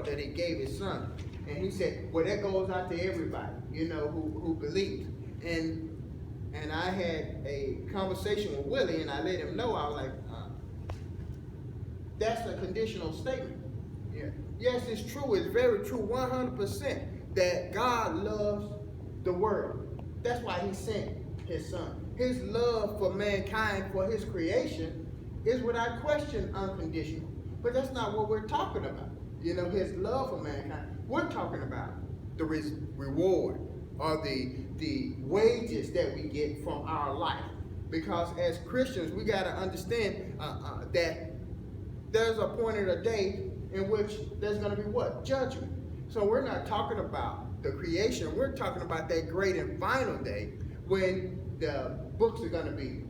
that he gave his son. And he said, well, that goes out to everybody, who believes. And I had a conversation with Willie, and I let him know, I was like, that's a conditional statement. Yeah. Yes, it's true. It's very true, 100%, that God loves the world. That's why he sent his son. His love for mankind, for his creation, is without question unconditional. But that's not what we're talking about. His love for mankind. We're talking about the reward or the wages that we get from our life. Because as Christians, we got to understand that there's a point in the day in which there's going to be what? Judgment. So we're not talking about the creation. We're talking about that great and final day when the books are going to be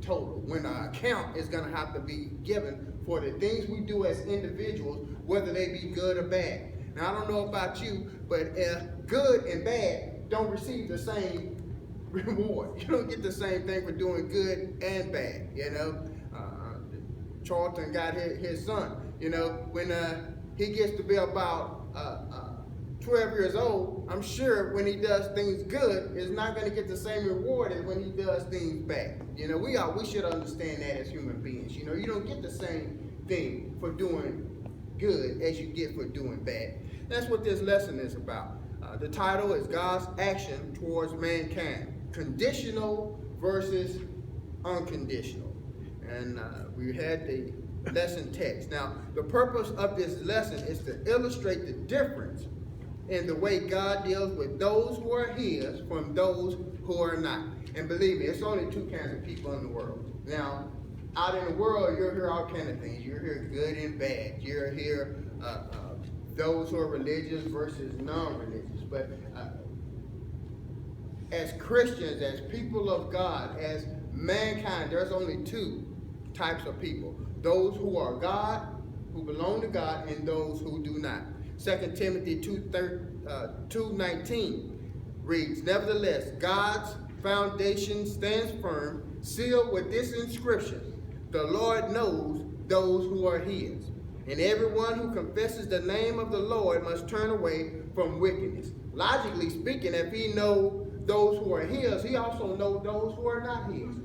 totaled, when an account is going to have to be given for the things we do as individuals, whether they be good or bad. Now, I don't know about you, but good and bad don't receive the same reward. You don't get the same thing for doing good and bad, Charlton got his son, when he gets to be about 12 years old, I'm sure when he does things good, is not going to get the same reward as when he does things bad. We should understand that as human beings. You don't get the same thing for doing good as you get for doing bad. That's what this lesson is about. The title is God's Action Towards Mankind. Conditional versus unconditional. And we had the lesson text. Now, the purpose of this lesson is to illustrate the difference in the way God deals with those who are his from those who are not. And believe me, it's only two kinds of people in the world. Now, out in the world, you'll hear all kinds of things. You'll hear good and bad. You'll hear those who are religious versus non-religious. But as Christians, as people of God, as mankind, there's only two types of people. Those who are God, who belong to God, and those who do not. 2 Timothy 2:19 reads, nevertheless, God's foundation stands firm, sealed with this inscription, the Lord knows those who are his. And everyone who confesses the name of the Lord must turn away from wickedness. Logically speaking, if he knows those who are his, he also knows those who are not his.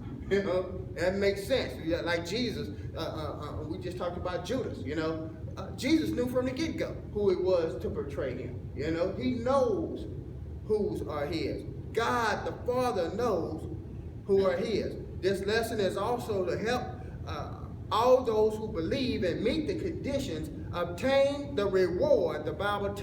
That makes sense. Like Jesus, we just talked about Judas, Jesus knew from the get-go who it was to betray him. He knows whose are his. God, the Father, knows who are his. This lesson is also to help all those who believe and meet the conditions obtain the reward the Bible tells